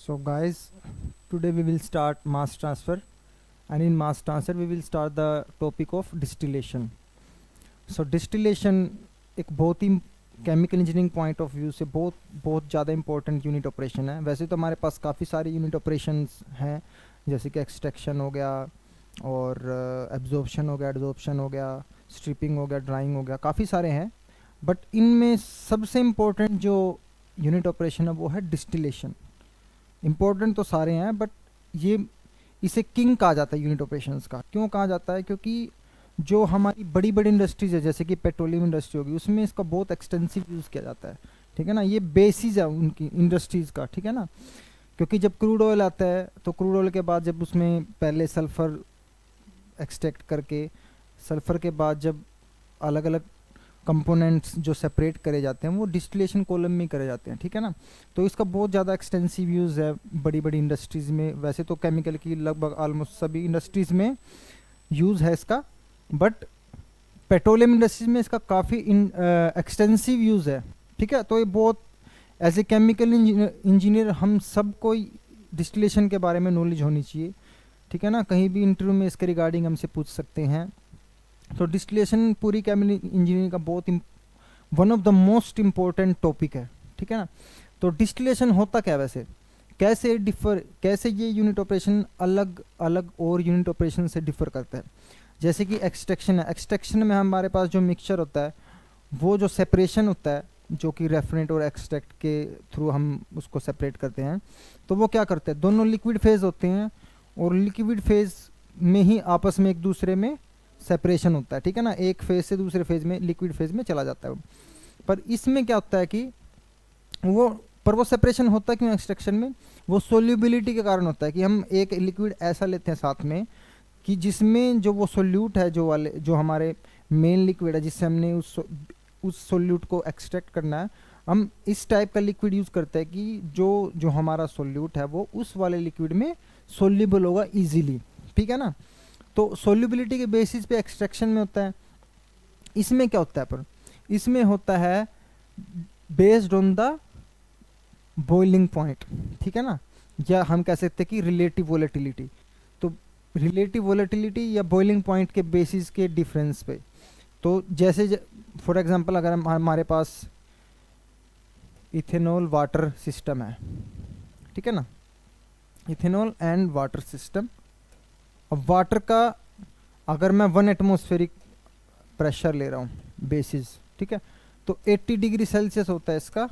So guys, today we will start mass transfer, and in mass transfer we will start the topic of distillation. So distillation एक बहुत ही chemical engineering point of view से बहुत बहुत ज़्यादा important unit operation है। वैसे तो हमारे पास काफ़ी सारे यूनिट ऑपरेशंस हैं, जैसे कि एक्सट्रैक्शन हो गया और एब्जॉर्प्शन हो गया, एडजॉर्प्शन हो गया, स्ट्रिपिंग हो गया, ड्राइंग हो गया, काफ़ी सारे हैं। बट इनमें सबसे इम्पोर्टेंट जो यूनिट ऑपरेशन है वो है डिस्टिलेशन। इम्पोर्टेंट तो सारे हैं बट ये इसे किंग कहा जाता है यूनिट ऑपरेशंस का। क्यों कहा जाता है? क्योंकि जो हमारी बड़ी बड़ी इंडस्ट्रीज है, जैसे कि पेट्रोलियम इंडस्ट्री होगी, उसमें इसका बहुत एक्सटेंसिव यूज़ किया जाता है। ठीक है ना, ये बेसिस है उनकी इंडस्ट्रीज़ का। ठीक है ना, क्योंकि जब क्रूड ऑयल आता है तो क्रूड ऑयल के बाद जब उसमें पहले सल्फ़र एक्सट्रैक्ट करके, सल्फ़र के बाद जब अलग अलग कंपोनेंट्स जो सेपरेट करे जाते हैं वो डिस्टिलेशन कॉलम में करे जाते हैं। ठीक है ना, तो इसका बहुत ज़्यादा एक्सटेंसिव यूज़ है बड़ी बड़ी इंडस्ट्रीज़ में। वैसे तो केमिकल की लगभग ऑलमोस्ट सभी इंडस्ट्रीज़ में यूज़ है इसका, बट पेट्रोलियम इंडस्ट्रीज में इसका काफ़ी एक्सटेंसिव यूज़ है। ठीक है, तो ये बहुत एज ए केमिकल इंजीनियर हम सबको डिस्टिलेशन के बारे में नॉलेज होनी चाहिए। ठीक है ना, कहीं भी इंटरव्यू में इसके रिगार्डिंग हमसे पूछ सकते हैं। तो डिस्टिलेशन पूरी केमिकल इंजीनियरिंग का बहुत one of the most important topic है। ठीक है ना, तो डिस्टिलेशन होता क्या वैसे, कैसे ये यूनिट ऑपरेशन अलग अलग और यूनिट ऑपरेशन से डिफर करता है। जैसे कि एक्सट्रैक्शन है, एक्सट्रैक्शन में हमारे पास जो मिक्सचर होता है, वो जो सेपरेशन होता है, जो कि रेफरेंट और एक्सट्रैक्ट के थ्रू हम उसको सेपरेट करते हैं, तो वो क्या करते हैं, दोनों लिक्विड फेज होते हैं और लिक्विड फेज में ही आपस में एक दूसरे में सेपरेशन होता है। ठीक है ना, एक फेज से दूसरे फेज में, लिक्विड फेज में चला जाता है। पर इसमें क्या होता है कि वो सेपरेशन होता है क्यों एक्सट्रैक्शन में? वो सोल्यूबिलिटी के कारण होता है कि हम एक लिक्विड ऐसा लेते हैं साथ में कि जिसमें जो वो सोल्यूट है, जो हमारे मेन लिक्विड है, जिससे हमने उस सोल्यूट को एक्सट्रैक्ट करना है, हम इस टाइप का लिक्विड यूज़ करते हैं कि जो हमारा सोल्यूट है वो उस वाले लिक्विड में सोल्यूबल होगा ईजीली। ठीक है ना, तो सोल्यूबिलिटी के बेसिस पे एक्सट्रैक्शन में होता है। इसमें क्या होता है? पर इसमें होता है based on the boiling point. ठीक है ना, या हम कह सकते हैं कि रिलेटिव वोलेटिलिटी। तो रिलेटिव वोलेटिलिटी या बॉइलिंग पॉइंट के बेसिस के डिफरेंस पे, तो जैसे फॉर एग्जांपल अगर हमारे पास इथेनॉल वाटर सिस्टम है, ठीक है ना, इथेनॉल एंड वाटर सिस्टम। अब वाटर का अगर मैं 1 एटमॉस्फेरिक प्रेशर ले रहा हूँ बेसिस, ठीक है, तो 80 डिग्री सेल्सियस होता है इसका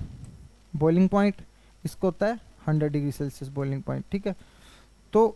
बॉइलिंग पॉइंट, इसको होता है 100 डिग्री सेल्सियस बॉइलिंग पॉइंट। ठीक है, तो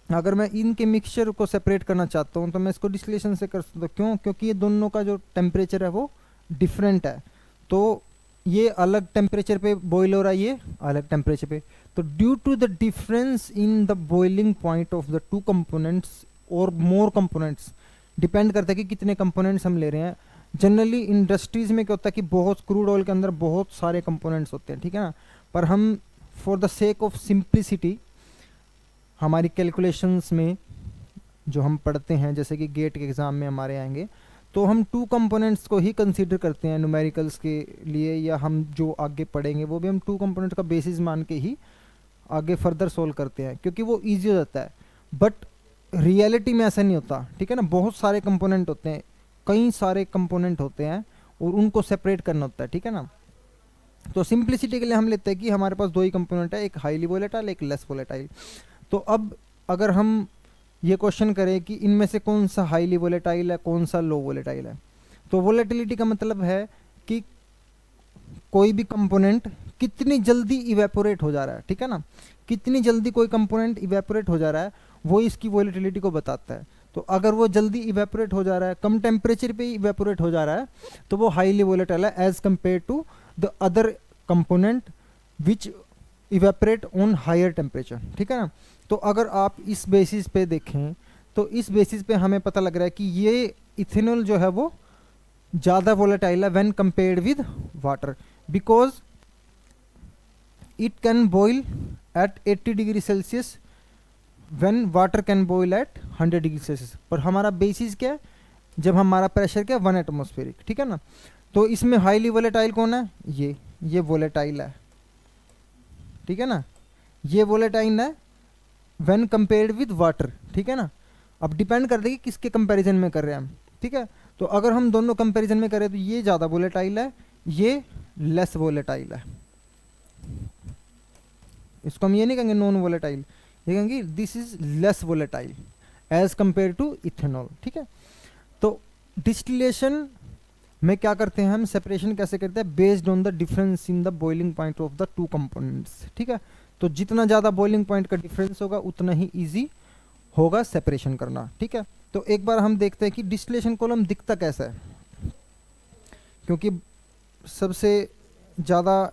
अगर मैं इनके मिक्सचर को सेपरेट करना चाहता हूँ तो मैं इसको डिस्टिलेशन से कर सकता हूँ। क्यों? क्योंकि ये दोनों का जो टेम्परेचर है वो डिफरेंट है। तो ये अलग टेम्परेचर पे बॉईल हो रहा है, ये अलग टेम्परेचर पे। तो due to the difference in the boiling point of the two components और मोर कंपोनेंट्स, डिपेंड करता है कि कितने कंपोनेंट्स हम ले रहे हैं। जनरली इंडस्ट्रीज में क्या होता है कि बहुत क्रूड ऑयल के अंदर बहुत सारे कंपोनेंट्स होते हैं। ठीक है ना, पर हम for the sake of simplicity हमारी कैलकुलेशंस में जो हम पढ़ते हैं, जैसे कि गेट के एग्ज़ाम में हमारे आएंगे, तो हम 2 कंपोनेंट्स को ही कंसीडर करते हैं न्यूमेरिकल्स के लिए, या हम जो आगे पढ़ेंगे वो भी हम 2 कंपोनेंट्स का बेसिस मान के ही आगे फर्दर सोल्व करते हैं, क्योंकि वो ईजी हो जाता है। बट रियलिटी में ऐसा नहीं होता। ठीक है ना, बहुत सारे कंपोनेंट होते हैं, कई सारे कंपोनेंट होते हैं और उनको सेपरेट करना होता है। ठीक है ना, तो सिंप्लिसिटी के लिए हम लेते हैं कि हमारे पास 2 ही कंपोनेंट है, एक हाईली वोलेटाइल, एक लेस वोलेटाइल। तो अब अगर हम ये क्वेश्चन करें कि इनमें से कौन सा हाईली वोलेटाइल है, कौन सा लो वोलेटाइल है, तो वोलेटिलिटी का मतलब है कि कोई भी कंपोनेंट कितनी जल्दी इवेपोरेट हो जा रहा है। ठीक है ना, कितनी जल्दी कोई कंपोनेंट इवेपोरेट हो जा रहा है वो इसकी वोलेटिलिटी को बताता है। तो अगर वो जल्दी इवेपोरेट हो जा रहा है, कम टेम्परेचर पे ही इवेपोरेट हो जा रहा है, तो वो हाईली वोलेटाइल है as compare to the other component which evaporate on higher temperature. ठीक है ना, तो अगर आप इस बेसिस पे देखें तो इस बेसिस पे हमें पता लग रहा है कि ये इथेनॉल जो है वो ज़्यादा वोलेटाइल है when compared with water, because it can boil at 80 degree Celsius when water can boil at 100 degree Celsius. पर हमारा बेसिस क्या है? जब हमारा प्रेशर क्या है? 1 एटमॉस्फेरिक। ठीक है ना, तो इसमें हाईली वोलेटाइल कौन है? ये वोलेटाइल है। ठीक है ना, ये वोलेटाइल है व्हेन कंपेयर्ड विद वाटर, ठीक है ना। अब डिपेंड कर देगी किसके कंपैरिजन में कर रहे हैं हम, ठीक है। तो अगर हम दोनों कंपैरिजन में करें तो ये ज़्यादा वोलेटाइल है, ये लेस वोलेटाइल है। इसको हम ये नहीं कहेंगे नॉन वोलेटाइल, ये कहेंगे this is less volatile as compare to ethanol, ठीक है। तो डिस्टिलेशन में क्या करते हैं हम, सेपरेशन कैसे करते हैं, based on the difference in the boiling point of the two components, ठीक है। तो जितना ज़्यादा बॉइलिंग पॉइंट का डिफरेंस होगा उतना ही ईजी होगा सेपरेशन करना, ठीक है। तो एक बार हम देखते हैं कि डिस्टिलेशन कॉलम दिखता कैसा है, क्योंकि सबसे ज़्यादा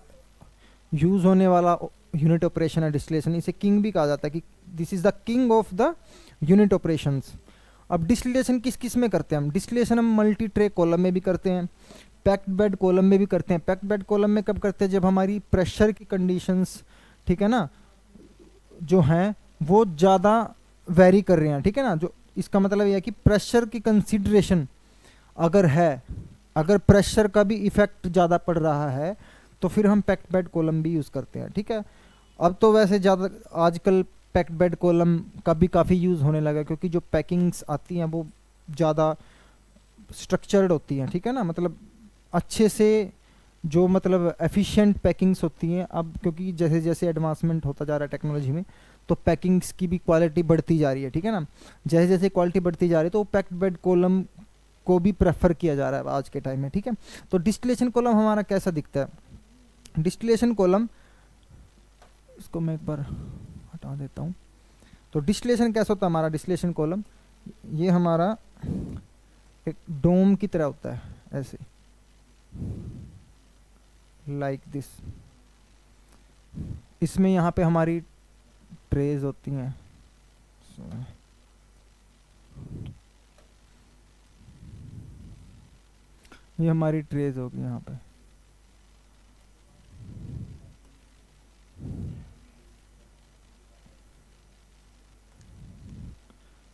यूज़ होने वाला यूनिट ऑपरेशन है डिस्टिलेशन, इसे किंग भी कहा जाता है कि this is the king of the unit operations. अब डिस्टिलेशन किस किस में करते हैं हम, डिस्टिलेशन हम मल्टी ट्रे कॉलम में भी करते हैं, पैक्ड बेड कॉलम में भी करते हैं। पैक्ड बेड कॉलम में कब करते हैं, जब हमारी प्रेशर की कंडीशंस, ठीक है ना, जो हैं वो ज़्यादा वेरी कर रहे हैं, ठीक है ना। जो इसका मतलब यह है कि प्रेशर की कंसिडरेशन अगर है, अगर प्रेशर का भी इफेक्ट ज़्यादा पड़ रहा है तो फिर हम पैक्ड बेड कॉलम भी यूज़ करते हैं, ठीक है। अब तो वैसे ज़्यादा आजकल पैक्ड बेड कॉलम का भी काफ़ी यूज़ होने लगा, क्योंकि जो पैकिंग्स आती हैं वो ज़्यादा स्ट्रक्चर्ड होती हैं, ठीक है ना, मतलब अच्छे से जो मतलब एफिशिएंट पैकिंग्स होती हैं। अब क्योंकि जैसे जैसे एडवांसमेंट होता जा रहा है टेक्नोलॉजी में, तो पैकिंग्स की भी क्वालिटी बढ़ती जा रही है, ठीक है ना। जैसे जैसे क्वालिटी बढ़ती जा रही है तो पैक्ड बेड कॉलम को भी प्रेफर किया जा रहा है आज के टाइम में, ठीक है। तो डिस्टिलेशन कॉलम हमारा कैसा दिखता है, डिस्टिलेशन कॉलम, इसको मैं एक बार हटा देता हूँ। तो डिस्टिलेशन कैसा होता है हमारा डिस्टिलेशन कॉलम, ये हमारा एक डोम की तरह होता है, ऐसे लाइक दिस। इसमें यहाँ पे हमारी ट्रेज होती हैं, ये हमारी ट्रेज होगी यहाँ पे।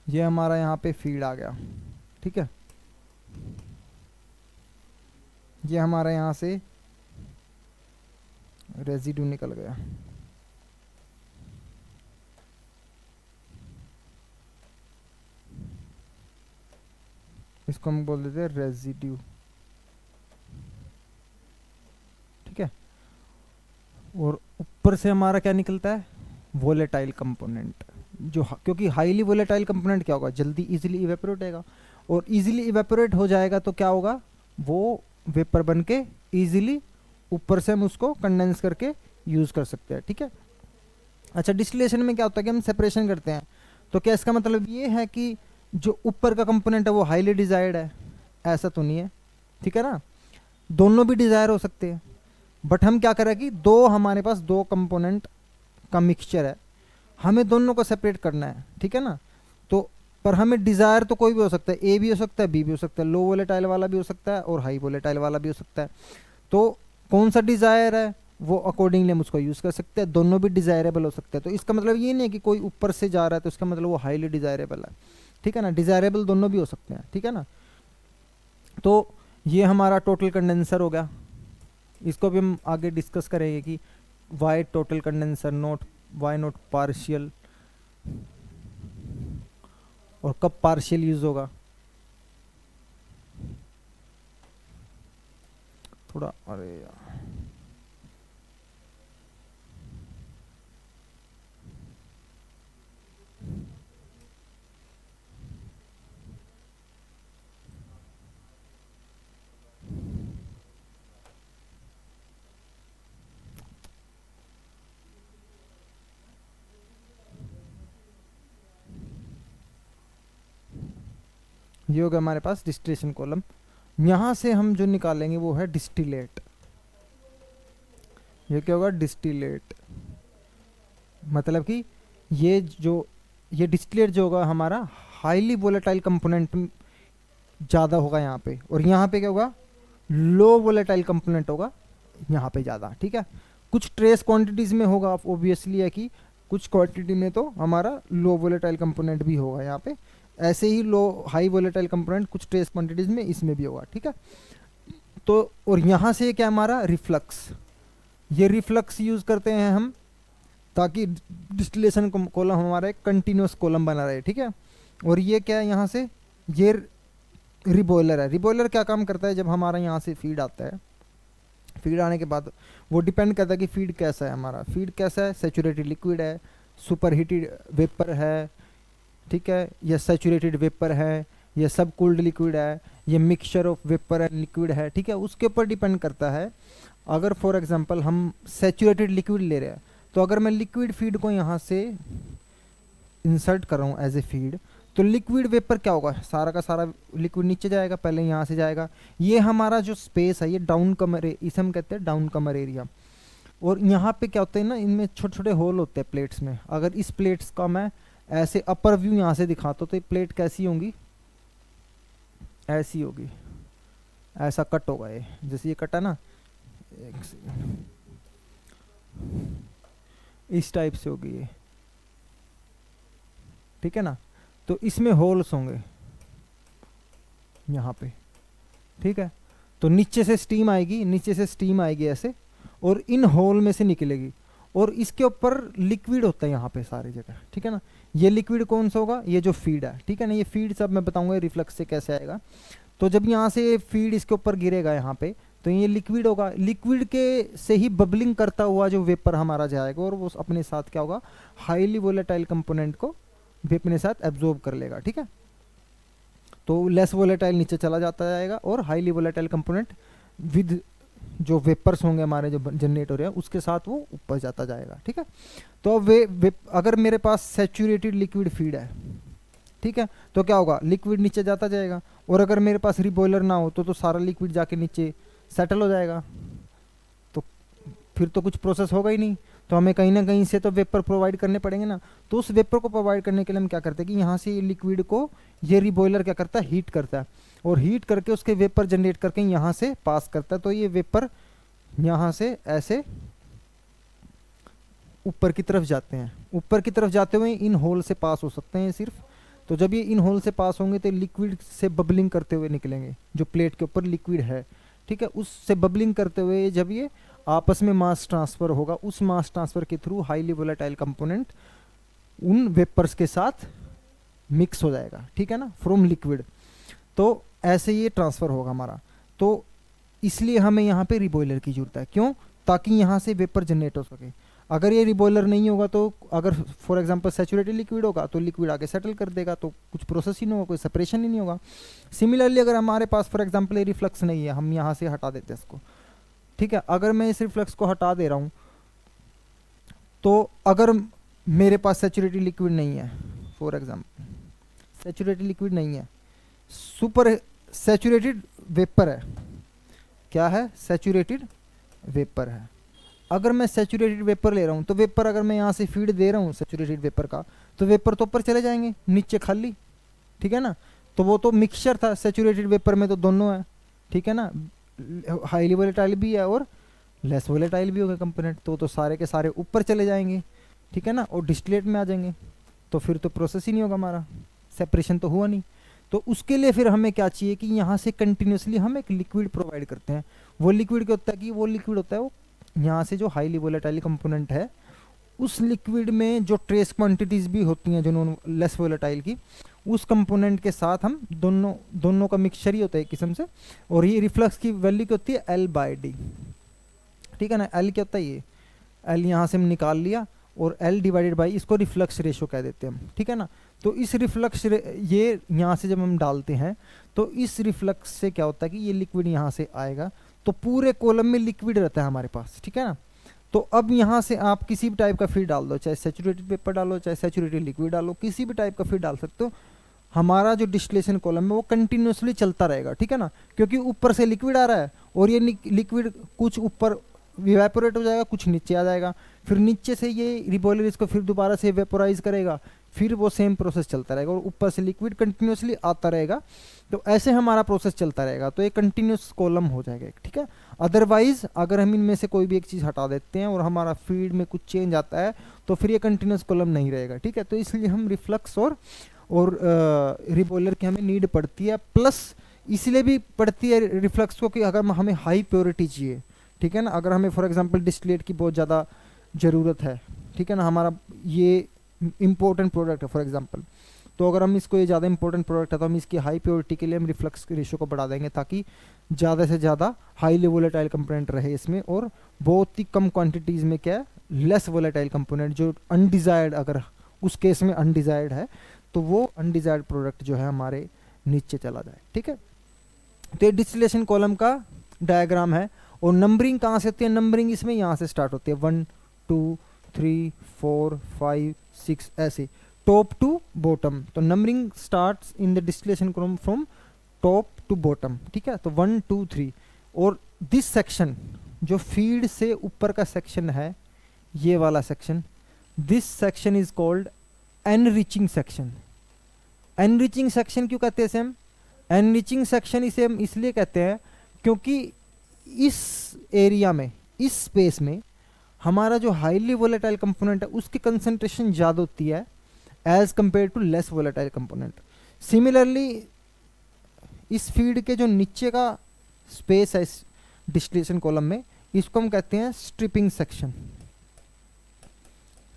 ये हमारा यहाँ पे फीड आ गया, ठीक है। ये हमारा यहाँ से रेजिड्यू निकल गया, इसको हम बोल देते हैं रेजिड्यू, ठीक है। और ऊपर से हमारा क्या निकलता है, वोलेटाइल कंपोनेंट, जो क्योंकि हाईली वोलेटाइल कंपोनेंट क्या होगा, जल्दी इजीली इवेपोरेट होगा, और इजीली इवेपोरेट हो जाएगा तो क्या होगा, वो वेपर बन के इजीली ऊपर से हम उसको कंडेंस करके यूज़ कर सकते हैं, ठीक है। अच्छा, डिस्टिलेशन में क्या होता है कि हम सेपरेशन करते हैं, तो क्या इसका मतलब ये है कि जो ऊपर का कंपोनेंट है वो हाईली डिजायर्ड है, ऐसा तो नहीं है, ठीक है ना। दोनों भी डिजायर हो सकते हैं, बट हम क्या करें कि हमारे पास दो कंपोनेंट का मिक्सचर है, हमें दोनों को सेपरेट करना है, ठीक है ना। तो पर हमें डिज़ायर तो कोई भी हो सकता है, ए भी हो सकता है, बी भी हो सकता है, लो वोलेटाइल वाला भी हो सकता है और हाई वोलेटाइल वाला भी हो सकता है। तो कौन सा डिज़ायर है वो अकॉर्डिंगली हम उसको यूज़ कर सकते हैं, दोनों भी डिज़ायरेबल हो सकते हैं। तो इसका मतलब ये नहीं है कि कोई ऊपर से जा रहा है तो इसका मतलब वो हाईली डिज़ायरेबल है, ठीक है ना। डिज़ायरेबल दोनों भी हो सकते हैं, ठीक है ना। तो ये हमारा टोटल कंडेंसर हो गया, इसको भी हम आगे डिस्कस करेंगे कि why total condenser not, why not partial, और कब पार्शियल यूज होगा। थोड़ा अरे यार, ये होगा हमारे पास डिस्टिलेशन कॉलम। यहाँ से हम जो निकालेंगे वो है डिस्टिलेट। ये क्या होगा, डिस्टिलेट, मतलब कि ये डिस्टिलेट जो होगा हमारा हाईली वोलेटाइल कंपोनेंट ज़्यादा होगा यहाँ पे, और यहाँ पे क्या होगा, लो वोलेटाइल कंपोनेंट होगा यहाँ पे ज़्यादा, ठीक है। कुछ ट्रेस क्वांटिटीज़ में होगा ऑब्वियसली है कि कुछ क्वांटिटी में तो हमारा लो वोलेटाइल कंपोनेंट भी होगा यहाँ पे, ऐसे ही लो हाई वोलेटाइल कंपोनेंट कुछ ट्रेस क्वांटिटीज़ में इसमें भी होगा, ठीक है। तो और यहाँ से क्या हमारा रिफ्लक्स, ये रिफ्लक्स यूज़ करते हैं हम ताकि डिस्टिलेशन कॉलम हमारा एक कंटिन्यूस कॉलम बना रहे, ठीक है। और ये क्या है, यहाँ से ये रिबॉयलर है। रिबॉयलर क्या काम करता है, जब हमारा यहाँ से फीड आता है, फीड आने के बाद वो डिपेंड करता है कि फीड कैसा है हमारा, फीड कैसा है, सैचुरेटेड लिक्विड है, सुपर हीटेड वेपर है, ठीक है, या सैचुरेटेड वेपर है, या सब कूल्ड लिक्विड है, ये mixture of vapour and liquid है, ठीक है, उसके ऊपर डिपेंड करता है। अगर फॉर एग्जांपल हम सैचुरेटेड लिक्विड ले रहे हैं, तो अगर मैं लिक्विड फीड को यहाँ से इंसर्ट कर रहा हूँ एज ए फीड, तो लिक्विड वेपर क्या होगा, सारा का सारा लिक्विड नीचे जाएगा, पहले यहाँ से जाएगा। ये हमारा जो स्पेस है, ये डाउन कमर, इसे हम कहते हैं डाउन कमर एरिया। और यहाँ पे क्या होता है ना, इनमें छोटे छोटे होल होते हैं प्लेट्स में। अगर इस प्लेट्स का मैं ऐसे अपर व्यू यहाँ से दिखाता हूँ, तो ये प्लेट कैसी होंगी, ऐसी होगी, ऐसा कट होगा ये, जैसे ये कटा ना, इस टाइप से होगी ये, ठीक है ना। तो इसमें होल्स होंगे यहाँ पे, ठीक है। तो नीचे से स्टीम आएगी, नीचे से स्टीम आएगी ऐसे, और इन होल में से निकलेगी, और इसके ऊपर लिक्विड होता है यहाँ पे सारी जगह, ठीक है ना। ये लिक्विड कौन सा होगा, ये जो फीड है, ठीक है ना। ये फीड सब मैं बताऊंगा रिफ्लक्स से कैसे आएगा। तो जब यहाँ से फीड इसके ऊपर गिरेगा यहाँ पे, तो ये लिक्विड होगा, लिक्विड के से ही बबलिंग करता हुआ जो वेपर हमारा जाएगा, और वो अपने साथ क्या होगा, हाईली वोलेटाइल कंपोनेंट को भी अपने साथ एब्जॉर्ब कर लेगा, ठीक है। तो लेस वोलेटाइल नीचे चला जाता जाएगा, और हाईली वोलेटाइल कंपोनेंट विद जो वेपर्स होंगे हमारे जो जनरेट हो रहे हैं उसके साथ वो ऊपर जाता जाएगा, ठीक है। तो अब अगर मेरे पास सैचुरेटेड लिक्विड फीड है, ठीक है, तो क्या होगा, लिक्विड नीचे जाता जाएगा। और अगर मेरे पास रिबॉयलर ना हो तो सारा लिक्विड जाके नीचे सेटल हो जाएगा, तो फिर तो कुछ प्रोसेस होगा ही नहीं। तो हमें कहीं ना कहीं से तो वेपर प्रोवाइड करने पड़ेंगे ना। तो उस वेपर को प्रोवाइड करने के लिए हम क्या करते हैं कि यहाँ से लिक्विड को ये रिबॉयलर क्या करता है, हीट करता है, और हीट करके उसके वेपर जनरेट करके यहाँ से पास करता है। तो ये वेपर यहाँ से ऐसे ऊपर की तरफ जाते हैं, ऊपर की तरफ जाते हुए इन होल से पास हो सकते हैं सिर्फ। तो जब ये इन होल से पास होंगे तो लिक्विड से बबलिंग करते हुए निकलेंगे, जो प्लेट के ऊपर लिक्विड है, ठीक है, उससे बबलिंग करते हुए जब ये आपस में मास ट्रांसफर होगा, उस मास ट्रांसफर के थ्रू हाईली वोलेटाइल कंपोनेंट उन वेपर्स के साथ मिक्स हो जाएगा, ठीक है ना, फ्रॉम लिक्विड। तो ऐसे ये ट्रांसफर होगा हमारा। तो इसलिए हमें यहाँ पे रिबॉयलर की जरूरत है, क्यों, ताकि यहाँ से वेपर जनरेट हो सके। अगर ये रिबॉयलर नहीं होगा तो अगर फॉर एग्जांपल सैचुरेटेड लिक्विड होगा तो लिक्विड आगे सेटल कर देगा, तो कुछ प्रोसेस ही नहीं होगा, कोई सेपरेशन ही नहीं होगा। सिमिलरली अगर हमारे पास फॉर एग्जांपल ये रिफ्लक्स नहीं है, हम यहाँ से हटा देते हैं इसको, ठीक है। अगर मैं इस रिफ्लक्स को हटा दे रहा हूँ, तो अगर मेरे पास सैचुरेटेड लिक्विड नहीं है, फॉर एग्जांपल सैचुरेटेड लिक्विड नहीं है, सुपर सैचुरेटेड वेपर है, क्या है, सैचुरेटेड वेपर है। अगर मैं सैचुरेटेड वेपर ले रहा हूँ, तो वेपर अगर मैं यहाँ से फीड दे रहा हूँ सैचुरेटेड वेपर का, तो वेपर तो ऊपर चले जाएंगे, नीचे खाली, ठीक है ना। तो वो तो मिक्सचर था, सैचुरेटेड वेपर में तो दोनों है, ठीक है ना, हाईली वोलेटाइल भी है और लेस वोलेटाइल भी होगा कंपोनेंट, तो सारे के सारे ऊपर चले जाएंगे, ठीक है ना, और डिस्टिलेट में आ जाएंगे। तो फिर तो प्रोसेस ही नहीं होगा, हमारा सेपरेशन तो हुआ नहीं। तो उसके लिए फिर हमें क्या चाहिए कि यहाँ से कंटिन्यूसली हम एक लिक्विड प्रोवाइड करते हैं। वो लिक्विड क्या होता है कि वो लिक्विड होता है वो यहाँ से जो हाईली वोलेटाइल कंपोनेंट है, उस लिक्विड में जो ट्रेस क्वांटिटीज भी होती हैं जो नॉन लेस वोलेटाइल की, उस कंपोनेंट के साथ हम दोनों का मिक्सचर ही होता है एक किस्म से। और ये रिफ्लक्स की वैल्यू क्या होती है, L/D, ठीक है ना। L क्या होता है, ये L यहाँ से हम निकाल लिया, और L डिवाइडेड बाई इसको रिफ्लक्स रेशो कह देते हैं हम, ठीक है ना। तो इस रिफ्लक्स ये यहाँ से जब हम डालते हैं, तो इस रिफ्लक्स से क्या होता है कि ये लिक्विड यहाँ से आएगा, तो पूरे कॉलम में लिक्विड रहता है हमारे पास, ठीक है ना। तो अब यहाँ से आप किसी भी टाइप का फीड डाल दो, चाहे सैचुरेटेड पेपर डालो, चाहे सैचुरेटेड लिक्विड डालो, किसी भी टाइप का फीड डाल सकते हो। हमारा जो डिस्टिलेशन कॉलम है वो कंटिन्यूसली चलता रहेगा, ठीक है ना, क्योंकि ऊपर से लिक्विड आ रहा है, और ये लिक्विड कुछ ऊपर इवेपोरेट हो जाएगा, कुछ नीचे आ जाएगा, फिर नीचे से ये रिबॉयलर इसको फिर दोबारा से वेपोराइज करेगा, फिर वो सेम प्रोसेस चलता रहेगा, और ऊपर से लिक्विड कंटिन्यूसली आता रहेगा। तो ऐसे हमारा प्रोसेस चलता रहेगा, तो ये कंटिन्यूस कॉलम हो जाएगा, ठीक है। अदरवाइज अगर हम इनमें से कोई भी एक चीज़ हटा देते हैं और हमारा फीड में कुछ चेंज आता है, तो फिर ये कंटिन्यूस कॉलम नहीं रहेगा, ठीक है। तो इसलिए हम रिफ्लक्स और रिबॉयलर की हमें नीड पड़ती है, प्लस इसलिए भी पड़ती है रिफ्लक्स को कि अगर हमें हाई प्योरिटी चाहिए, ठीक है ना। अगर हमें फॉर एग्जांपल डिस्टिलेट की बहुत ज़्यादा ज़रूरत है, ठीक है ना, हमारा ये इम्पोर्टेंट प्रोडक्ट है फॉर एग्जांपल, तो अगर हम इसको, ये ज़्यादा इंपॉर्टेंट प्रोडक्ट है तो हम इसकी हाई प्योरिटी के लिए हम रिफ्लक्स रेशियो को बढ़ा देंगे ताकि ज़्यादा से ज़्यादा हाईली वोलेटाइल कंपोनेंट रहे इसमें, और बहुत ही कम क्वांटिटीज़ में क्या है, लेस वोलेटाइल कंपोनेंट जो अनडिज़ायर्ड, अगर उस केस में अनडिज़ायर्ड है तो वो अनडिज़ायर्ड प्रोडक्ट जो है हमारे नीचे चला जाए। ठीक है, तो ये डिस्टिलेशन कॉलम का डायग्राम है। और नंबरिंग कहाँ से होती है, नंबरिंग इसमें यहाँ से स्टार्ट होती है, 1 2 3 4 5 6 ऐसे, टॉप टू बॉटम। तो numbering starts in the distillation column from top to bottom. ठीक है, तो 1 2 3, और दिस सेक्शन जो फीड से ऊपर का सेक्शन है, ये वाला section, this section is called enriching section. Enriching section क्यों कहते हैं इसे हम, एनरिचिंग सेक्शन इसे हम इसलिए कहते हैं क्योंकि इस एरिया में, इस स्पेस में हमारा जो हाईली वोलेटाइल कंपोनेंट है उसकी कंसंट्रेशन ज़्यादा होती है as compare to less volatile component. Similarly इस फीड के जो नीचे का स्पेस है इस डिस्टिलेशन कॉलम में, इसको हम कहते हैं स्ट्रिपिंग सेक्शन।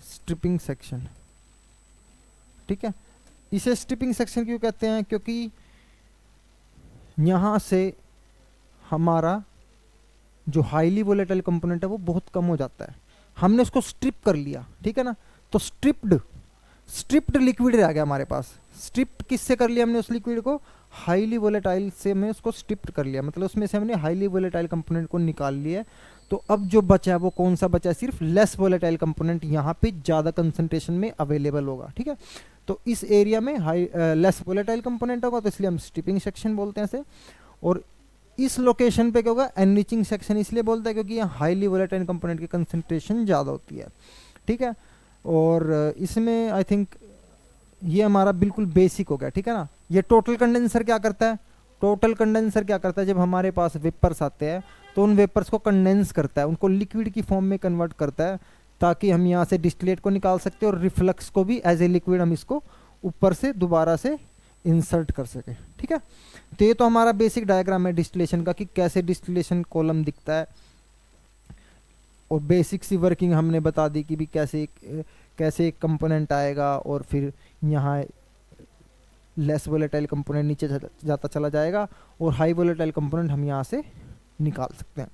स्ट्रिपिंग सेक्शन, ठीक है, इसे स्ट्रिपिंग सेक्शन क्यों कहते हैं, क्योंकि यहाँ से हमारा जो हाईली वोलेटाइल कंपोनेंट है वो बहुत कम हो जाता है, हमने उसको स्ट्रिप कर लिया। ठीक है ना, तो स्ट्रिप्ड लिक्विड रह गया हमारे पास। स्ट्रिप्ड किससे कर लिया हमने उस लिक्विड को, हाईली वोलेटाइल से हमने उसको स्ट्रिप्ड कर लिया, मतलब उसमें से हमने हाईली वोलेटाइल कंपोनेंट को निकाल लिया। तो अब जो बचा है वो कौन सा बचा है, सिर्फ लेस वोलेटाइल कंपोनेंट यहाँ पे ज़्यादा कंसंट्रेशन में अवेलेबल होगा। ठीक है, तो इस एरिया में लेस वोलेटाइल कंपोनेंट होगा, तो इसलिए हम स्ट्रिपिंग सेक्शन बोलते हैं इसे। और इस लोकेशन पे क्या होगा, एनरिचिंग सेक्शन इसलिए बोलता है क्योंकि यहाँ हाईली वोलेटाइल कंपोनेंट की कंसंट्रेशन ज़्यादा होती है। ठीक है, और इसमें आई थिंक ये हमारा बिल्कुल बेसिक हो गया। ठीक है ना, ये टोटल कंडेंसर क्या करता है, टोटल कंडेंसर क्या करता है, जब हमारे पास वेपर्स आते हैं तो उन वेपर्स को कंडेंस करता है, उनको लिक्विड की फॉर्म में कन्वर्ट करता है ताकि हम यहाँ से डिस्टिलेट को निकाल सकते हैं और रिफ्लक्स को भी एज ए लिक्विड हम इसको ऊपर से दोबारा से इंसर्ट कर सके। ठीक है, तो ये तो हमारा बेसिक डायग्राम है डिस्टिलेशन का कि कैसे डिस्टिलेशन कॉलम दिखता है, और बेसिक सी वर्किंग हमने बता दी कि भी कैसे एक कंपोनेंट आएगा और फिर यहाँ लेस वोलेटाइल कंपोनेंट नीचे जाता चला जाएगा और हाई वोलेटाइल कंपोनेंट हम यहाँ से निकाल सकते हैं।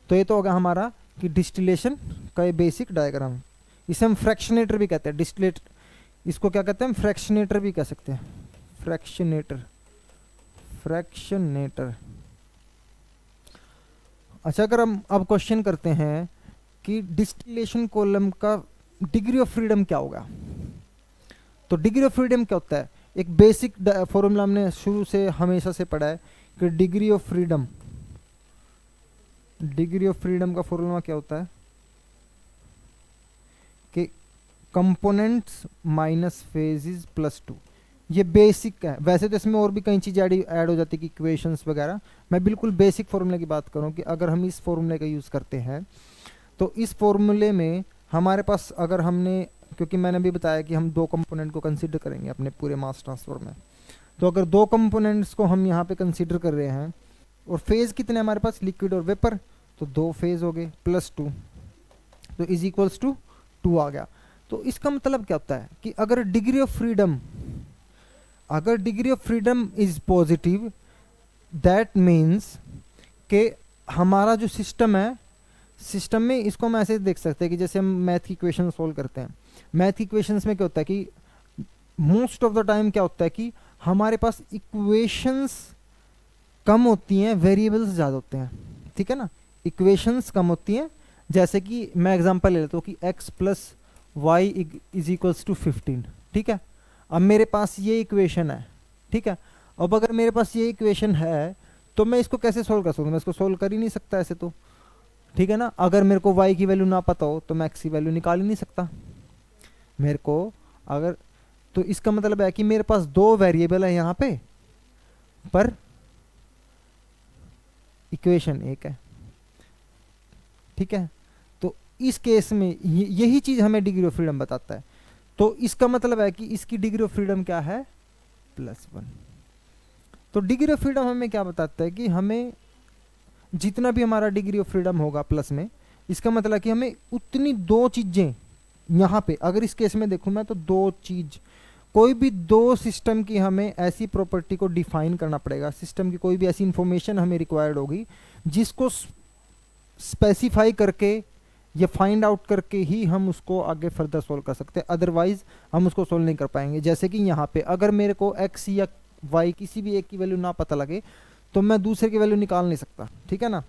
तो ये तो होगा हमारा कि डिस्टिलेशन का ये बेसिक डायग्राम। इसे हम फ्रैक्शनेटर भी कहते हैं, डिस्टिलेट इसको क्या कहते हैं हम, फ्रैक्शनेटर भी कह सकते हैं, फ्रैक्शनेटर। अच्छा, अगर हम अब क्वेश्चन करते हैं कि डिस्टिलेशन कॉलम का डिग्री ऑफ फ्रीडम क्या होगा, तो डिग्री ऑफ फ्रीडम क्या होता है, एक बेसिक फॉर्मूला हमने शुरू से हमेशा से पढ़ा है कि डिग्री ऑफ फ्रीडम का फॉर्मूला क्या होता है कि कंपोनेंट्स माइनस फेजेस प्लस 2। ये बेसिक है, वैसे तो इसमें और भी कई चीज़ें ऐड हो जाती है कि इक्वेशंस वगैरह। मैं बिल्कुल बेसिक फॉर्मूले की बात करूं कि अगर हम इस फॉर्मूले का यूज़ करते हैं तो इस फॉर्मूले में हमारे पास, अगर हमने, क्योंकि मैंने भी बताया कि हम दो कंपोनेंट को कंसीडर करेंगे अपने पूरे मास ट्रांसफर में, तो अगर दो कंपोनेंट्स को हम यहाँ पे कंसीडर कर रहे हैं और फेज़ कितने हमारे पास, लिक्विड और वेपर, तो 2 फेज़ हो गए प्लस 2, तो इज इक्वल्स टू 2 आ गया। तो इसका मतलब क्या होता है कि अगर degree of freedom is positive, that means कि हमारा जो सिस्टम है, सिस्टम में इसको हम ऐसे देख सकते हैं कि जैसे हम मैथ की इक्वेशन सोल्व करते हैं, मैथ की इक्वेशंस में क्या होता है कि मोस्ट ऑफ द टाइम क्या होता है कि हमारे पास इक्वेशंस कम होती हैं, वेरिएबल्स ज़्यादा होते हैं। ठीक है ना, इक्वेशंस कम होती हैं, जैसे कि मैं एग्जांपल ले लेता हूँ कि x plus y is equals to 15। ठीक है, अब मेरे पास ये इक्वेशन है। ठीक है, अब अगर मेरे पास ये इक्वेशन है तो मैं इसको कैसे सोल्व कर सकूँ, मैं इसको सोल्व कर ही नहीं सकता ऐसे तो। ठीक है ना, अगर मेरे को y की वैल्यू ना पता हो तो मैं x की वैल्यू निकाल ही नहीं सकता मेरे को। अगर तो इसका मतलब है कि मेरे पास 2 वेरिएबल है यहाँ पे, पर इक्वेशन एक है। ठीक है, तो इस केस में यही चीज़ हमें डिग्री ऑफ फ्रीडम बताता है। तो इसका मतलब है कि इसकी डिग्री ऑफ फ्रीडम क्या है, +1। तो डिग्री ऑफ फ्रीडम हमें क्या बताता है कि हमें जितना भी हमारा डिग्री ऑफ फ्रीडम होगा प्लस में, इसका मतलब है कि हमें उतनी 2 चीज़ें यहाँ पे अगर इस केस में देखूँ मैं तो दो चीज, कोई भी दो सिस्टम की हमें ऐसी प्रॉपर्टी को डिफाइन करना पड़ेगा, सिस्टम की कोई भी ऐसी इंफॉर्मेशन हमें रिक्वायर्ड होगी जिसको स्पेसिफाई करके या फाइंड आउट करके ही हम उसको आगे फर्दर सोल्व कर सकते हैं, अदरवाइज हम उसको सोल्व नहीं कर पाएंगे। जैसे कि यहाँ पे अगर मेरे को x या y किसी भी एक की वैल्यू ना पता लगे तो मैं दूसरे की वैल्यू निकाल नहीं सकता, ठीक है ना।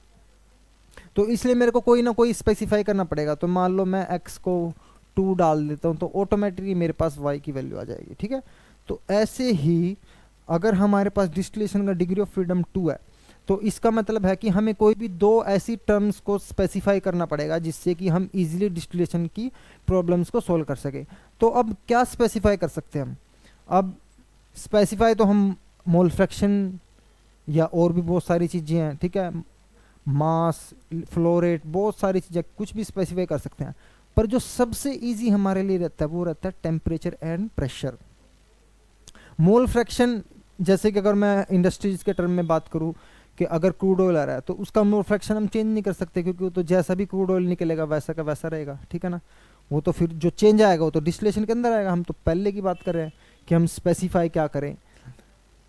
तो इसलिए मेरे को कोई ना कोई स्पेसिफाई करना पड़ेगा। तो मान लो मैं x को 2 डाल देता हूँ तो ऑटोमेटिकली मेरे पास y की वैल्यू आ जाएगी, ठीक है। तो ऐसे ही अगर हमारे पास डिस्टिलेशन का डिग्री ऑफ फ्रीडम 2 है तो इसका मतलब है कि हमें कोई भी दो ऐसी टर्म्स को स्पेसिफाई करना पड़ेगा जिससे कि हम इजीली डिस्टिलेशन की प्रॉब्लम्स को सोल्व कर सके। तो अब क्या स्पेसिफाई कर सकते हैं हम? अब स्पेसिफाई तो हम मोल फ्रैक्शन या और भी बहुत सारी चीज़ें हैं, ठीक है, मास, फ्लो रेट, बहुत सारी चीज़ें कुछ भी स्पेसिफाई कर सकते हैं। पर जो सबसे इजी हमारे लिए रहता है वो रहता है temperature and pressure. Mole fraction, जैसे कि अगर मैं इंडस्ट्रीज के टर्म में बात करूं कि अगर क्रूड ऑयल आ रहा है तो उसका मोल फ्रैक्शन हम चेंज नहीं कर सकते, क्योंकि वो तो जैसा भी क्रूड ऑयल निकलेगा वैसा का वैसा रहेगा, ठीक है ना। वो तो फिर जो चेंज आएगा वो तो डिस्टिलेशन के अंदर आएगा। हम तो पहले की बात कर रहे हैं कि हम स्पेसिफाई क्या करें।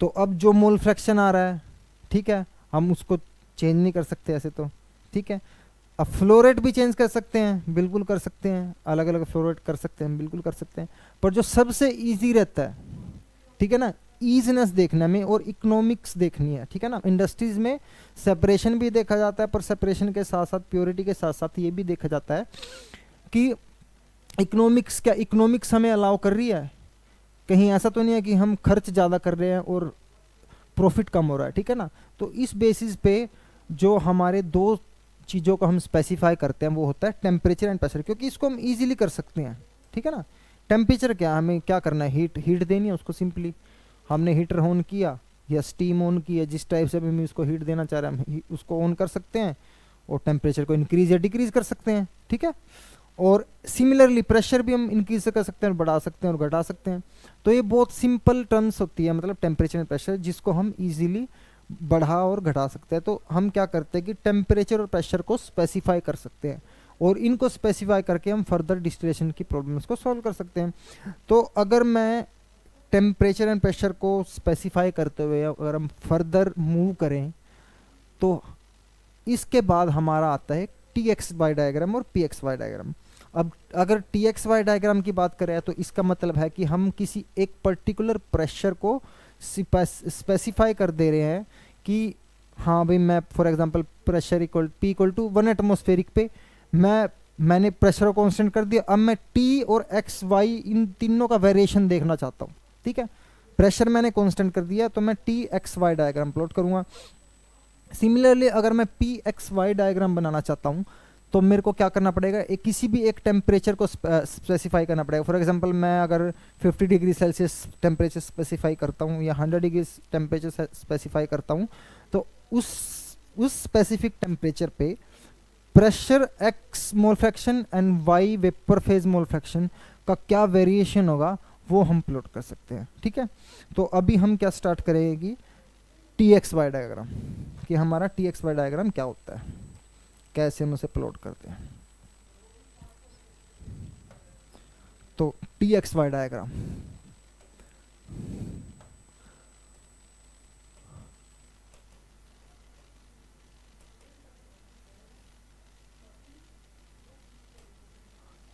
तो अब जो मोल फ्रैक्शन आ रहा है, ठीक है, हम उसको चेंज नहीं कर सकते ऐसे तो, ठीक है। अब फ्लो रेट भी चेंज कर सकते हैं, बिल्कुल कर सकते हैं, अलग अलग फ्लो रेट कर सकते हैं, बिल्कुल कर सकते हैं। पर जो सबसे ईजी रहता है, ठीक है ना, ईजीनेस देखने में और इकोनॉमिक्स देखनी है, ठीक है ना। इंडस्ट्रीज में सेपरेशन भी देखा जाता है, पर सेपरेशन के साथ साथ प्योरिटी के साथ साथ ये भी देखा जाता है कि इकोनॉमिक्स, क्या इकोनॉमिक्स हमें अलाउ कर रही है, कहीं ऐसा तो नहीं है कि हम खर्च ज़्यादा कर रहे हैं और प्रॉफिट कम हो रहा है, ठीक है ना। तो इस बेसिस पे जो हमारे दो चीज़ों को हम स्पेसिफाई करते हैं वो होता है टेम्परेचर एंड प्रेशर, क्योंकि इसको हम इजीली कर सकते हैं, ठीक है ना। टेम्परेचर क्या, हमें क्या करना है, हीट देनी है उसको, सिंपली हमने हीटर ऑन किया या स्टीम ऑन किया, जिस टाइप से भी हम उसको हीट देना चाह रहे हैं हम उसको ऑन कर सकते हैं और टेम्परेचर को इंक्रीज या डिक्रीज कर सकते हैं, ठीक है। और सिमिलरली प्रेशर भी हम इंक्रीज कर सकते हैं, बढ़ा सकते हैं और घटा सकते हैं। तो ये बहुत सिंपल टर्म्स होती है, मतलब टेम्परेचर एंड प्रेशर, जिसको हम इजीली बढ़ा और घटा सकते हैं। तो हम क्या करते हैं कि टेम्परेचर और प्रेशर को स्पेसिफाई कर सकते हैं और इनको स्पेसिफाई करके हम फर्दर डिस्टिलेशन की प्रॉब्लम्स को सॉल्व कर सकते हैं। तो अगर मैं टेम्परेचर एंड प्रेशर को स्पेसिफाई करते हुए अगर हम फर्दर मूव करें तो इसके बाद हमारा आता है टी एक्स वाई डायग्राम और पी एक्स वाई डायग्राम। अब अगर टी एक्स वाई डायग्राम की बात करें तो इसका मतलब है कि हम किसी एक पर्टिकुलर प्रेशर को स्पेसिफाई कर दे रहे हैं कि हाँ भाई, मैं for example pressure equal P equal to 1 atmospheric पे मैंने प्रेशर को कांस्टेंट कर दिया। अब मैं टी और एक्स वाई इन तीनों का वेरिएशन देखना चाहता हूँ, ठीक है। प्रेशर मैंने कांस्टेंट कर दिया तो मैं T x y diagram plot करूंगा। सिमिलरली अगर मैं पी एक्स वाई डायग्राम बनाना चाहता हूँ तो मेरे को क्या करना पड़ेगा, किसी भी एक टेम्परेचर को स्पेसिफाई करना पड़ेगा। फॉर एग्जांपल मैं अगर 50 डिग्री सेल्सियस टेम्परेचर स्पेसिफाई करता हूँ या 100 डिग्री टेम्परेचर स्पेसिफाई करता हूँ तो उस स्पेसिफिक टेम्परेचर पे pressure x mole fraction and y vapour phase mole fraction का क्या वेरिएशन होगा वो हम प्लॉट कर सकते हैं, ठीक है। तो अभी हम क्या स्टार्ट करेंगे, टी एक्स वाई डायग्राम, कि हमारा टी एक्स वाई डायग्राम क्या होता है, कैसे हम उसे प्लॉट करते हैं। तो T x y diagram,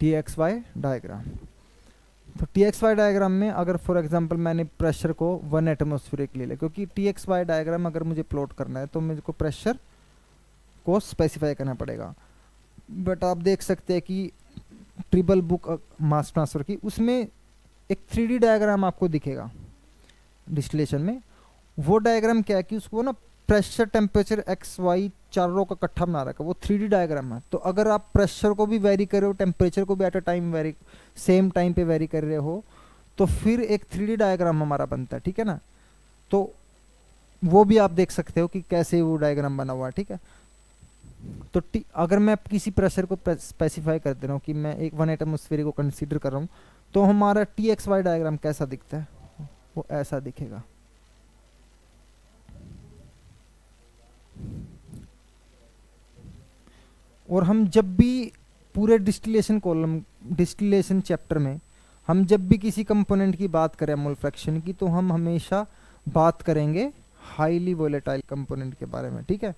T x y diagram. तो टी एक्स वाई डायग्राम में अगर फॉर एग्जांपल मैंने प्रेशर को 1 एटमॉस्फेरिक ले लिया, क्योंकि टी एक्स वाई डायग्राम अगर मुझे प्लॉट करना है तो मुझे प्रेशर को स्पेसिफाई करना पड़ेगा। बट आप देख सकते हैं कि ट्रिपल बुक मास ट्रांसफर की, उसमें एक 3D डायग्राम आपको दिखेगा डिस्टिलेशन में। वो डायग्राम क्या है कि उसको ना प्रेशर टेम्परेचर एक्स वाई चारों का इकट्ठा बना रखा है, वो 3D डायग्राम है। तो अगर आप प्रेशर को भी वेरी कर रहे हो, टेम्परेचर को भी at a time very same time पे वेरी कर रहे हो तो फिर एक 3D डायग्राम हमारा बनता है, ठीक है ना। तो वो भी आप देख सकते हो कि कैसे वो डायग्राम बना हुआ है, ठीक है। तो अगर मैं किसी प्रेशर को स्पेसिफाई कर दे रहा हूँ कि मैं एक 1 एटमॉस्फेयर को कंसीडर कर रहा हूँ तो हमारा टी एक्स वाई डायग्राम कैसा दिखता है, वो ऐसा दिखेगा। और हम जब भी पूरे डिस्टिलेशन चैप्टर में हम जब भी किसी कंपोनेंट की बात करें मोल फ्रैक्शन की, तो हम हमेशा बात करेंगे हाईली वोलेटाइल कंपोनेंट के बारे में, ठीक है।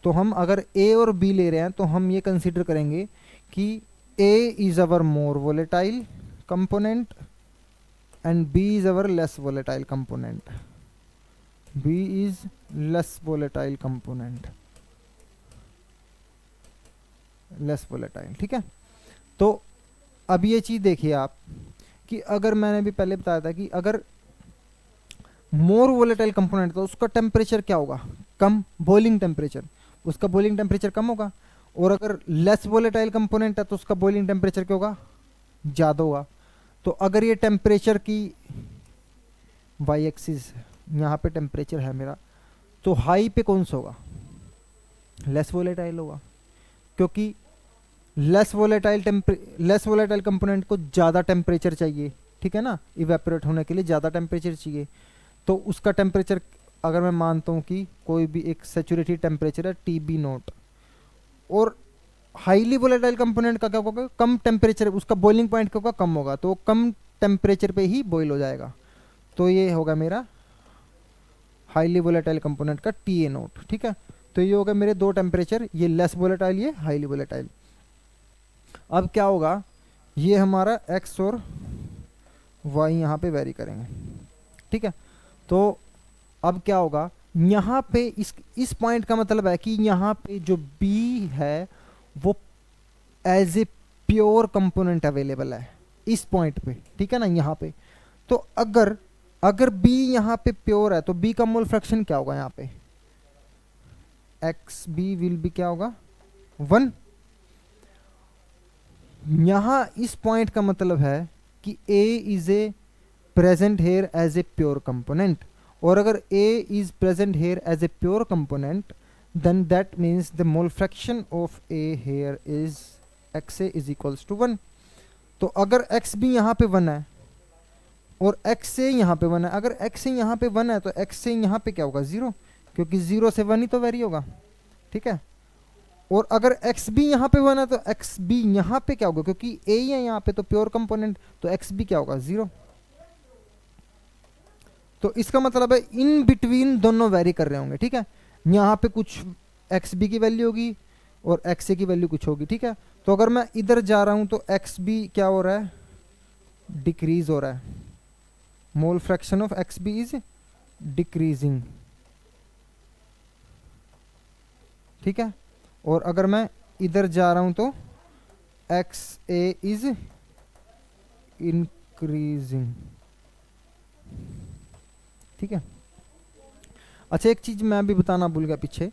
तो हम अगर ए और बी ले रहे हैं तो हम ये कंसीडर करेंगे कि A is our more volatile component and B is our less volatile component, B is less volatile component, less volatile, ठीक है। तो अब ये चीज देखिए आप कि अगर मैंने भी पहले बताया था कि अगर मोर वोलेटाइल कंपोनेंट तो उसका टेम्परेचर क्या होगा, कम, बॉइलिंग टेम्परेचर, उसका बॉइलिंग टेम्परेचर कम होगा। और अगर लेस वोलेटाइल कंपोनेंट है तो उसका बॉइलिंग टेम्परेचर क्या होगा, ज़्यादा होगा। तो अगर ये टेम्परेचर की वाई एक्सिस, यहाँ पे टेम्परेचर है मेरा, तो हाई पे कौन सा होगा, लेस वोलेटाइल होगा, क्योंकि लेस वोलेटाइल कंपोनेंट को ज़्यादा टेम्परेचर चाहिए, ठीक है ना, इवेपोरेट होने के लिए ज़्यादा टेम्परेचर चाहिए। तो उसका टेम्परेचर अगर मैं मानता हूँ कि कोई भी एक सैचुरेटेड टेम्परेचर है TB0, और हाईली वोलेटाइल कंपोनेंट का क्या होगा, कम टेम्परेचर, उसका बॉइलिंग पॉइंट क्या होगा, कम होगा, तो वो कम टेम्परेचर पे ही बॉइल हो जाएगा। तो ये होगा मेरा हाईली वोलेटाइल कंपोनेंट का TA0, ठीक है। तो ये होगा मेरे दो टेम्परेचर, ये लेस वोलेटाइल, ये हाईली वोलेटाइल। अब क्या होगा, ये हमारा x और y यहाँ पे वेरी करेंगे, ठीक है। तो अब क्या होगा, यहाँ पे इस पॉइंट का मतलब है कि यहाँ पे जो B है वो as a pure component available है इस पॉइंट पे, ठीक है ना, यहाँ पे। तो अगर B यहाँ पे प्योर है तो B का मोल फ्रैक्शन क्या होगा, यहाँ पे XB विल बी क्या होगा, 1। यहाँ इस पॉइंट का मतलब है कि A is a present here as a pure component, और अगर A is present here as a pure component, then that means the mole fraction of A here is XA is equals to 1। तो अगर XB यहाँ पे 1 है और XA यहाँ पे 1 है, अगर XA यहाँ पे 1 है तो XA यहाँ पे क्या होगा, 0, क्योंकि 0 से 1 ही तो वेरी होगा, ठीक है। और अगर XB यहाँ पे 1 है तो XB यहाँ पे क्या होगा, क्योंकि A ही है यहाँ पे तो प्योर कंपोनेंट, तो XB क्या होगा, 0। तो इसका मतलब है इन बिटवीन दोनों वेरी कर रहे होंगे, ठीक है। यहाँ पे कुछ XB की वैल्यू होगी और XA की वैल्यू कुछ होगी, ठीक है। तो अगर मैं इधर जा रहा हूँ तो XB क्या हो रहा है, डिक्रीज हो रहा है, mole fraction of XB is decreasing, ठीक है। और अगर मैं इधर जा रहा हूँ तो XA इज इंक्रीजिंग, ठीक है। अच्छा, एक चीज़ मैं अभी बताना भूल गया पीछे,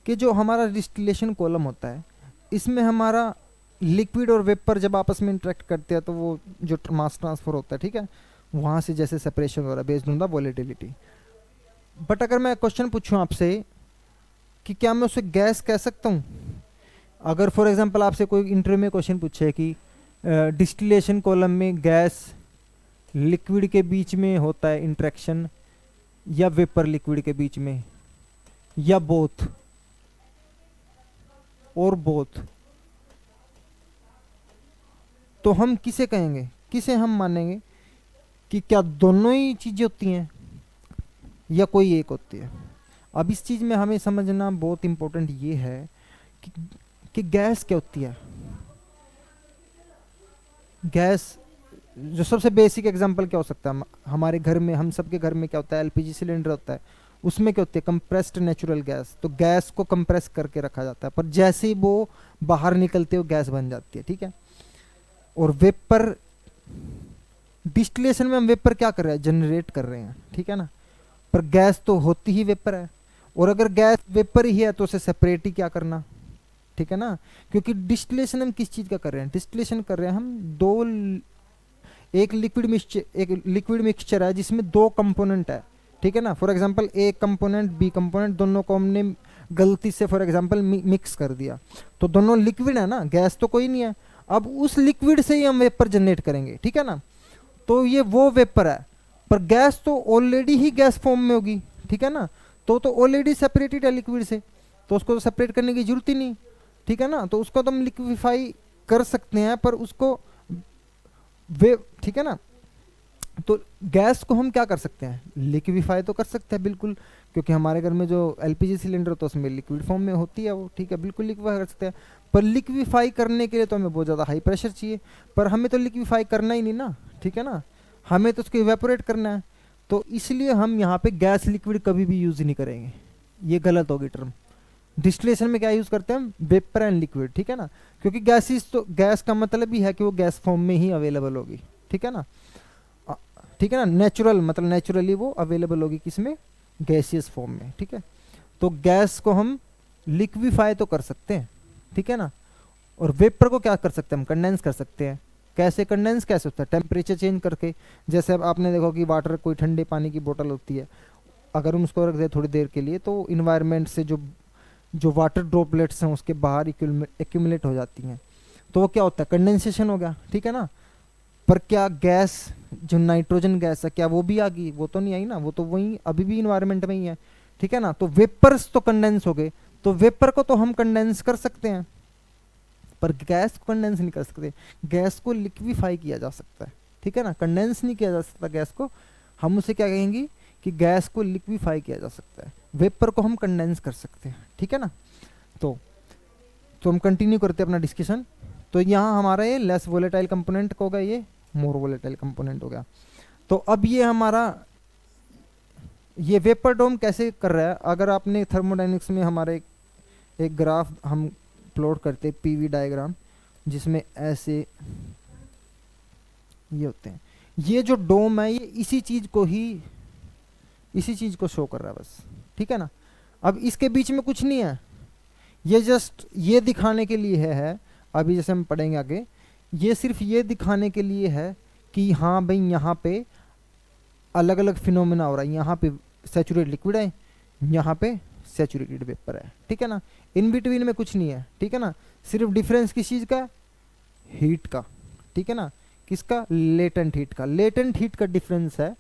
कि जो हमारा डिस्टिलेशन कॉलम होता है इसमें हमारा लिक्विड और वेपर जब आपस में इंटरेक्ट करते हैं तो वो जो मास ट्रांसफ़र होता है, ठीक है, वहाँ से जैसे सेपरेशन हो रहा है based on the volatility. But अगर मैं क्वेश्चन पूछूं आपसे कि क्या मैं उसे गैस कह सकता हूँ, अगर फॉर एग्जांपल आपसे कोई इंटरव्यू में क्वेश्चन पूछे कि डिस्टिलेशन कॉलम में गैस लिक्विड के बीच में होता है इंटरेक्शन या वेपर लिक्विड के बीच में या बोथ और बोथ, तो हम किसे कहेंगे, किसे हम मानेंगे कि क्या दोनों ही चीजें होती हैं या कोई एक होती है। अब इस चीज में हमें समझना बहुत इंपॉर्टेंट ये है कि गैस क्या होती है। गैस जो सबसे बेसिक एग्जांपल क्या हो सकता है, हमारे घर में, हम सबके घर में क्या होता है, एलपीजी सिलेंडर होता है, उसमें क्या होती है, कंप्रेस्ड नेचुरल गैस। तो गैस को कंप्रेस करके रखा जाता है, पर जैसे ही वो बाहर निकलते हो गैस बन जाती है, ठीक है। और वेपर, डिस्टिलेशन में हम वेपर क्या कर रहे हैं, जनरेट कर रहे हैं, ठीक है ना, पर गैस तो होती ही वेपर है। और अगर गैस वेपर ही है तो उसे सेपरेट ही क्या करना, ठीक है ना, क्योंकि डिस्टिलेशन हम किस चीज का कर रहे हैं, डिस्टिलेशन कर रहे हैं हम एक लिक्विड मिक्सचर है जिसमें दो कंपोनेंट है, ठीक है ना। For example A component B component दोनों को हमने गलती से फॉर एग्जांपल मिक्स कर दिया, तो दोनों लिक्विड है ना, गैस तो कोई नहीं है। अब उस लिक्विड से ही हम वेपर जनरेट करेंगे, ठीक है ना। तो ये वो वेपर है, पर गैस तो ऑलरेडी ही गैस फॉर्म में होगी, ठीक है ना, तो ऑलरेडी सेपरेटेड है लिक्विड से, तो उसको तो सेपरेट करने की जरूरत ही नहीं, ठीक है ना। तो उसको तो हम लिक्विफाई कर सकते हैं, पर उसको वे, ठीक है ना। तो गैस को हम क्या कर सकते हैं, लिक्विफाई तो कर सकते हैं बिल्कुल, क्योंकि हमारे घर में जो एलपीजी सिलेंडर होता है उसमें लिक्विड फॉर्म में होती है वो, ठीक है, बिल्कुल लिक्विफाई कर सकते हैं। पर लिक्विफाई करने के लिए तो हमें बहुत ज़्यादा हाई प्रेशर चाहिए, पर हमें तो लिक्विफाई करना ही नहीं ना, ठीक है ना, हमें तो उसको इवेपोरेट करना है। तो इसलिए हम यहाँ पे गैस लिक्विड कभी भी यूज़ नहीं करेंगे, ये गलत होगी टर्म। डिस्टिलेशन में क्या यूज़ करते हैं हम, वेपर एंड लिक्विड, ठीक है ना, क्योंकि गैसेस तो, गैस का मतलब ही है कि वो गैस फॉर्म में ही अवेलेबल होगी, ठीक है ना, ठीक है ना, नेचुरल मतलब नेचुरली वो अवेलेबल होगी किसमें, गैसियस फॉर्म में, ठीक है। तो गैस को हम लिक्विफाई तो कर सकते हैं, ठीक है ना, और वेपर को क्या कर सकते हैं हम, कंडेंस कर सकते हैं। कैसे कंडेंस कैसे होता है, टेम्परेचर चेंज करके। जैसे अब आपने देखो कि वाटर, कोई ठंडे पानी की बोतल होती है, अगर हम उसको रख दें थोड़ी देर के लिए, तो इन्वायरमेंट से जो जो वाटर ड्रॉपलेट्स हैं उसके बाहर एक्यूमुलेट हो जाती हैं, तो वो क्या होता है, कंडेंसेशन हो गया, ठीक है ना। पर क्या गैस, जो नाइट्रोजन गैस है, क्या वो भी आ गई, वो तो नहीं आई ना, वो तो वही अभी भी इन्वायरमेंट में ही है, ठीक है ना। तो वेपर्स तो कंडेंस हो गए, तो वेपर को तो हम कंडेंस कर सकते हैं, पर गैस को कंडेंस नहीं कर सकते। गैस को लिक्विफाई किया जा सकता है, ठीक है ना, कंडेंस नहीं किया जा सकता गैस को, हम उसे क्या कहेंगे कि गैस को लिक्विफाई किया जा सकता है, वेपर को हम कंडेंस कर सकते हैं, ठीक है ना। तो हम कंटिन्यू करते हैं अपना डिस्कशन। तो यहाँ हमारा ये लेस वोलेटाइल कंपोनेंट हो गया, ये मोर वोलेटाइल कंपोनेंट हो गया। तो अब ये हमारा, ये वेपर डोम कैसे कर रहा है, अगर आपने थर्मोडायनेमिक्स में हमारे एक ग्राफ हम प्लॉट करते हैं, पीवी डायग्राम, जिसमें ऐसे ये होते हैं, ये जो डोम है ये इसी चीज को शो कर रहा है बस, ठीक है ना। अब इसके बीच में कुछ नहीं है, ये जस्ट ये दिखाने के लिए है, अभी जैसे हम पढ़ेंगे आगे, ये सिर्फ ये दिखाने के लिए है कि हाँ भाई यहाँ पे अलग अलग फिनोमेना हो रहा है, यहाँ पे सैचुरेटेड लिक्विड है, यहाँ पे सैचुरेटेड वेपर है, ठीक है ना। इन बिटवीन में कुछ नहीं है, ठीक है ना, सिर्फ डिफरेंस किस चीज़ का, हीट का, ठीक है ना, किसका, लेटेंट हीट का, लेटेंट हीट का डिफरेंस है,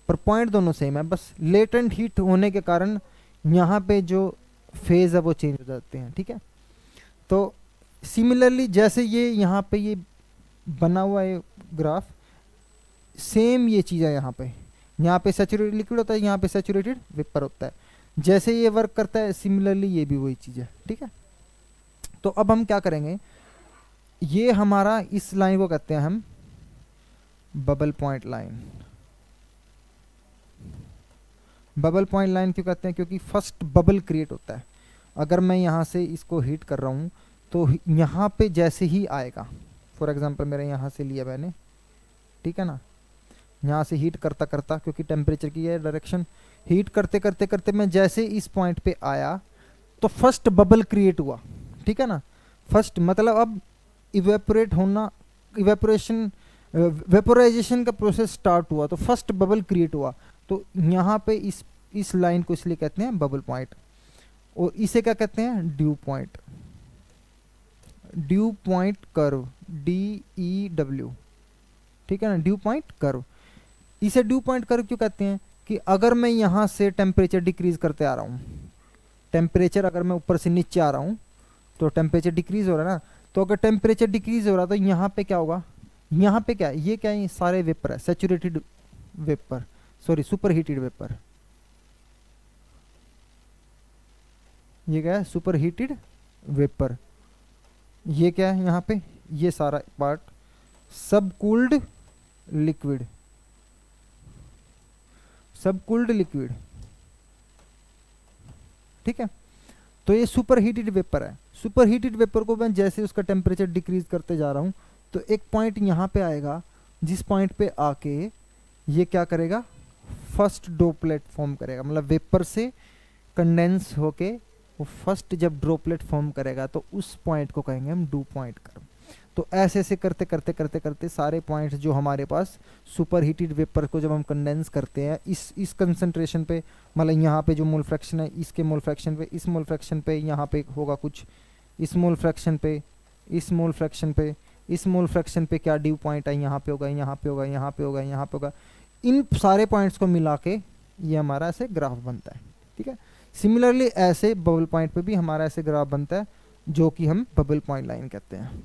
पर पॉइंट दोनों सेम है, बस लेटेंट हीट होने के कारण यहाँ पे जो फेज है वो चेंज हो जाते हैं, ठीक है। तो सिमिलरली जैसे ये यहाँ पे ये बना हुआ है ग्राफ, सेम ये चीज़ है, यहाँ पे सैचुरेटेड लिक्विड होता है, यहाँ पे सैचुरेटेड वेपर होता है, जैसे ये वर्क करता है सिमिलरली ये भी वही चीज़ है, ठीक है। तो अब हम क्या करेंगे, ये हमारा इस लाइन को कहते हैं हम bubble point line. Bubble point line क्यों कहते हैं, क्योंकि फर्स्ट बबल क्रिएट होता है। अगर मैं यहाँ से इसको हीट कर रहा हूँ तो यहाँ पे जैसे ही आएगा, फॉर एग्जांपल मेरे यहाँ से लिया मैंने, ठीक है ना, यहाँ से हीट करता करता, क्योंकि टेम्परेचर की है डायरेक्शन, हीट करते करते करते मैं जैसे इस पॉइंट पे आया तो फर्स्ट बबल क्रिएट हुआ, ठीक है ना। फर्स्ट मतलब अब इवेपोरेट होना, वेपोराइजेशन का प्रोसेस स्टार्ट हुआ, तो फर्स्ट बबल क्रिएट हुआ। तो यहाँ पे इस लाइन को इसलिए कहते हैं बबल पॉइंट, और इसे क्या कहते हैं, due point, due point curve, DEW, ठीक है ना, ड्यू पॉइंट कर्व। इसे ड्यू पॉइंट कर्व क्यों कहते हैं, कि अगर मैं यहाँ से टेम्परेचर डिक्रीज करते आ रहा हूँ, टेम्परेचर अगर मैं ऊपर से नीचे आ रहा हूँ तो टेम्परेचर डिक्रीज हो रहा है ना, तो अगर टेम्परेचर डिक्रीज हो रहा है तो यहाँ पे क्या होगा, यहाँ पे क्या है, ये क्या है, ये सारे वेपर है, saturated vapour, sorry super heated vapour, ये क्या है, सुपर हीटेड वेपर। ये क्या है यहाँ पे, ये सारा पार्ट सब कूल्ड लिक्विड, सब कूल्ड लिक्विड, ठीक है। तो ये सुपर हीटेड वेपर है, सुपर हीटेड वेपर को मैं जैसे उसका टेम्परेचर डिक्रीज करते जा रहा हूँ तो एक पॉइंट यहाँ पे आएगा, जिस पॉइंट पे आके ये क्या करेगा, फर्स्ट ड्रॉपलेट फॉर्म करेगा, मतलब वेपर से कंडेंस होके वो फर्स्ट जब ड्रॉपलेट फॉर्म करेगा तो उस पॉइंट को कहेंगे हम ड्यू पॉइंट कर्व। तो ऐसे ऐसे करते करते करते करते सारे पॉइंट्स जो हमारे पास सुपर हीटेड वेपर को जब हम कंडेंस करते हैं इस कंसंट्रेशन पे, मतलब यहाँ पे जो मोल फ्रैक्शन है इसके मोल फ्रैक्शन पे, इस मोल फ्रैक्शन पे यहाँ पे होगा कुछ, इस मोल फ्रैक्शन पे, इस मोल फ्रैक्शन पे, इस मोल फ्रैक्शन पे क्या ड्यू पॉइंट है, यहाँ पे होगा, यहाँ पे होगा, यहाँ पे होगा, यहाँ पे होगा। इन सारे पॉइंट्स को मिला के ये हमारा ऐसे ग्राफ बनता है, ठीक है। सिमिलरली ऐसे बबल पॉइंट पे भी हमारा ऐसे ग्राफ बनता है जो कि हम बबल पॉइंट लाइन कहते हैं।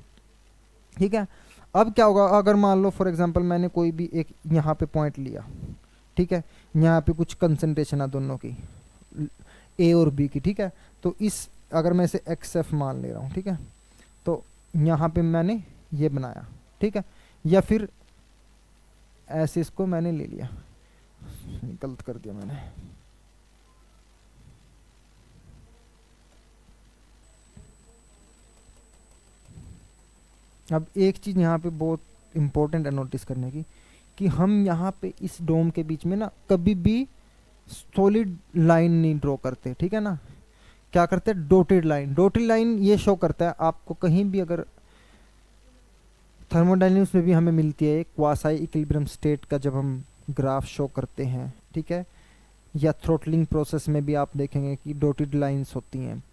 ठीक है। अब क्या होगा, अगर मान लो फॉर एग्जांपल मैंने कोई भी एक यहाँ पे पॉइंट लिया, ठीक है, यहाँ पे कुछ कंसंट्रेशन है दोनों की, ए और बी की, ठीक है, तो इस अगर मैं इसे एक्स एफ मान ले रहा हूँ, ठीक है, तो यहाँ पे मैंने ये बनाया, ठीक है, या फिर ऐसे इसको मैंने ले लिया, गलत कर दिया मैंने, अब एक चीज़ यहाँ पे बहुत इंपॉर्टेंट है नोटिस करने की, कि हम यहाँ पे इस डोम के बीच में ना कभी भी सॉलिड लाइन नहीं ड्रॉ करते, ठीक है ना, क्या करते हैं, डॉटेड लाइन। डॉटेड लाइन ये शो करता है आपको कहीं भी, अगर थर्मोडायनेमिक्स में भी हमें मिलती है क्वासाई इक्विलिब्रियम स्टेट का जब हम ग्राफ शो करते हैं, ठीक है, या थ्रोटलिंग प्रोसेस में भी आप देखेंगे कि डॉटेड लाइंस होती हैं।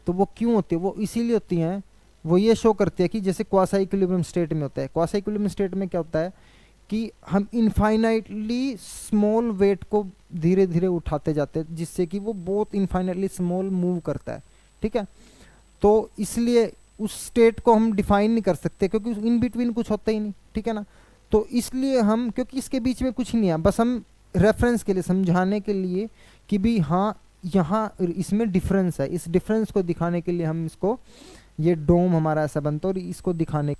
तो वो क्यों होती है, वो इसीलिए होती हैं, वो ये शो करती है कि जैसे क्वासाई इक्विलिब्रियम स्टेट में होता है, क्वासाई इक्विलिब्रियम स्टेट में क्या होता है कि हम इनफाइनाइटली स्मॉल वेट को धीरे धीरे उठाते जाते हैं, जिससे कि वो बहुत इनफाइनाइटली स्मॉल मूव करता है, ठीक है। तो इसलिए उस स्टेट को हम डिफाइन नहीं कर सकते, क्योंकि इन बिटवीन कुछ होता ही नहीं, ठीक है ना। तो इसलिए हम, क्योंकि इसके बीच में कुछ नहीं है, बस हम रेफरेंस के लिए, समझाने के लिए कि भी हाँ यहाँ इसमें डिफरेंस है, इस डिफरेंस को दिखाने के लिए हम इसको, ये डोम हमारा ऐसा बनता है, और इसको दिखाने